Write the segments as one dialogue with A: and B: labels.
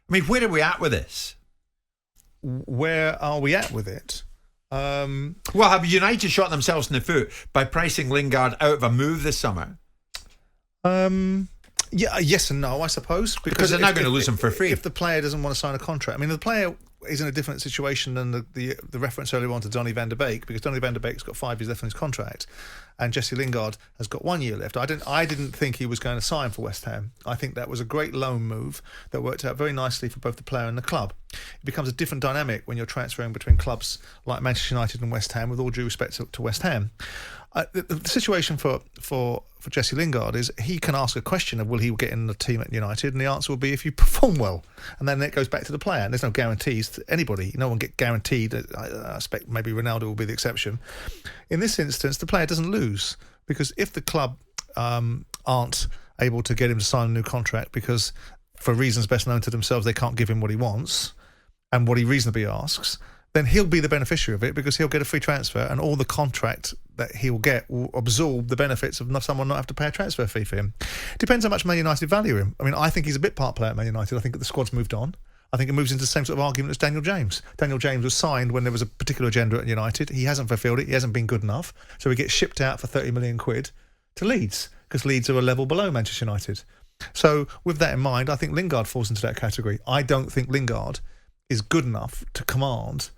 A: I mean, where are we at with this?
B: Where are we at with it?
A: Well, have United shot themselves in the foot by pricing Lingard out of a move this summer?
B: Yeah, yes and no, I suppose.
A: Because they're now going to lose him for free.
B: If the player doesn't want to sign a contract. I mean, the player is in a different situation than the reference earlier on to Donny van der Beek, because Donny van der Beek's got 5 years left on his contract, and Jesse Lingard has got 1 year left. I didn't think he was going to sign for West Ham. I think that was a great loan move that worked out very nicely for both the player and the club. It becomes a different dynamic when you're transferring between clubs like Manchester United and West Ham, with all due respect to West Ham. The situation for Jesse Lingard is he can ask a question of will he get in the team at United, and the answer will be if you perform well, and then it goes back to the player, and there's no guarantees to anybody. No one get guaranteed. I expect maybe Ronaldo will be the exception. In this instance, the player doesn't lose, because if the club aren't able to get him to sign a new contract because for reasons best known to themselves they can't give him what he wants and what he reasonably asks, then he'll be the beneficiary of it, because he'll get a free transfer, and all the contract that he'll get will absorb the benefits of someone not have to pay a transfer fee for him. Depends how much Man United value him. I mean, I think he's a bit part player at Man United. I think that the squad's moved on. I think it moves into the same sort of argument as Daniel James. Daniel James was signed when there was a particular agenda at United. He hasn't fulfilled it. He hasn't been good enough. So he gets shipped out for 30 million quid to Leeds, because Leeds are a level below Manchester United. So with that in mind, I think Lingard falls into that category. I don't think Lingard is good enough to command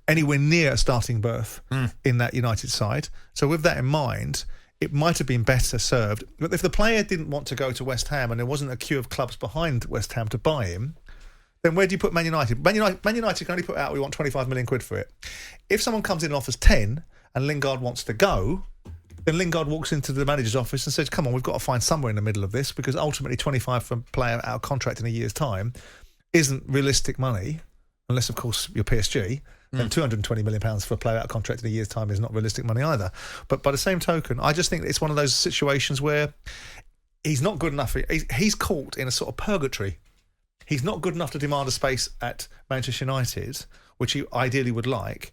B: anywhere near a starting berth in that United side. So with that in mind, it might have been better served. But if the player didn't want to go to West Ham and there wasn't a queue of clubs behind West Ham to buy him, then where do you put Man United? Man United can only put out, we want 25 million quid for it. If someone comes in and offers 10 and Lingard wants to go, then Lingard walks into the manager's office and says, come on, we've got to find somewhere in the middle of this, because ultimately 25 for a player out of contract in a year's time isn't realistic money, unless, of course, you're PSG. Then £220 million for a player out of contract in a year's time is not realistic money either. But by the same token, I just think it's one of those situations where he's not good enough. He's caught in a sort of purgatory. He's not good enough to demand a space at Manchester United, which he ideally would like.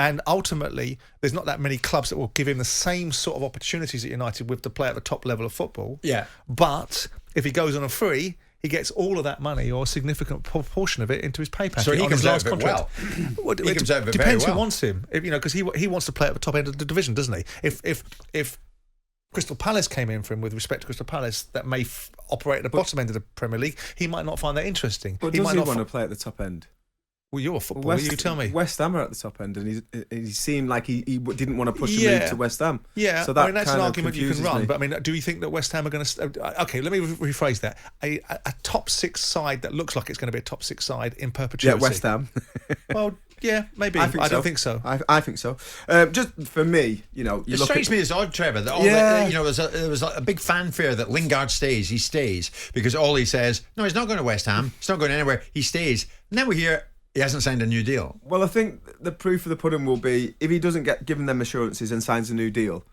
B: And ultimately, there's not that many clubs that will give him the same sort of opportunities at United with to play at the top level of football. Yeah. But if he goes on a free, he gets all of that money, or a significant proportion of it, into his pay packet.
A: So he comes out of it well.
B: He comes out of it very well. Depends who wants him. Because he wants to play at the top end of the division, doesn't he? If Crystal Palace came in for him, with respect to Crystal Palace, that may operate at the bottom end of the Premier League, he might not find that interesting.
C: But does he want to play at the top end?
B: Well, you're a footballer, you tell me.
C: West Ham are at the top end, and he seemed like he didn't want to push a move to West Ham.
B: Yeah, so that's an argument you can run. But I mean, do you think that West Ham are going to... Okay, let me rephrase that. A top six side that looks like it's going to be a top six side in perpetuity.
C: Yeah, West Ham.
B: Well, yeah, maybe. I don't think so.
C: I think so. Just for me,
A: it strikes me as odd, Trevor, that there was a big fanfare that Lingard stays. He stays because Ollie says, no, he's not going to West Ham. He's not going anywhere. He stays. And then we hear he hasn't signed a new deal.
C: Well, I think the proof of the pudding will be if he doesn't get given them assurances and signs a new deal.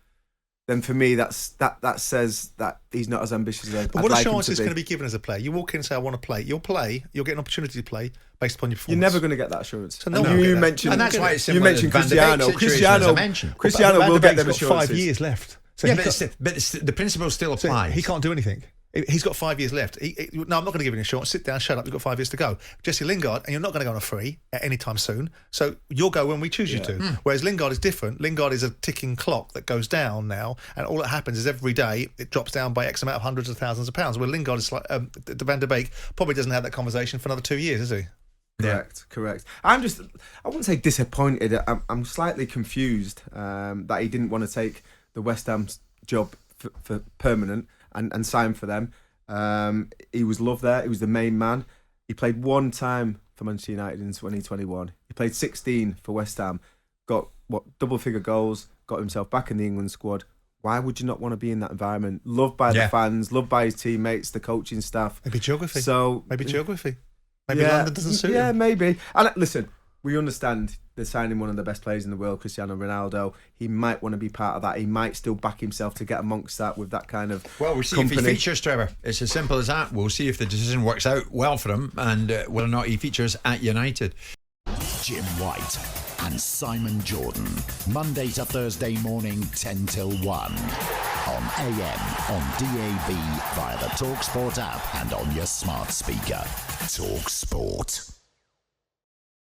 C: Then for me, that says that he's not as ambitious as I'd like him to be.
B: But what assurance is going to be given as a player? You walk in and say, I want to play. You'll get an opportunity to play based upon your performance.
C: You're never going to get that assurance.
B: So you
C: mentioned,
A: and that's why it's
C: you mentioned Cristiano. Cristiano will get them assurances.
B: 5 years left.
A: So but the principle still applies.
B: So he can't do anything. He's got 5 years left. No, I'm not going to give you an assurance. Sit down, shut up. You've got 5 years to go. Jesse Lingard, and you're not going to go on a free at any time soon. So you'll go when we choose you to. Whereas Lingard is different. Lingard is a ticking clock that goes down now, and all that happens is every day it drops down by X amount of hundreds of thousands of pounds. Where Lingard is like Van der Beek probably doesn't have that conversation for another 2 years, is he?
C: Correct. I wouldn't say disappointed. I'm slightly confused that he didn't want to take the West Ham job for permanent and sign for them. He was loved there. He was the main man. He played one time for Manchester United in 2021. He played 16 for West Ham. Got double-figure goals. Got himself back in the England squad. Why would you not want to be in that environment? Loved by the fans, loved by his teammates, the coaching staff.
B: Maybe geography. Maybe London doesn't suit him.
C: Yeah, maybe. And listen, we understand they're signing one of the best players in the world, Cristiano Ronaldo. He might want to be part of that. He might still back himself to get amongst that with that kind of
A: Well, we'll see
C: company.
A: if he features, Trevor. It's as simple as that. We'll see if the decision works out well for him and whether or not he features at United.
D: Jim White and Simon Jordan, Monday to Thursday morning, 10 till 1 on on AM, on DAB, via the talkSPORT app and on your smart speaker. talkSPORT.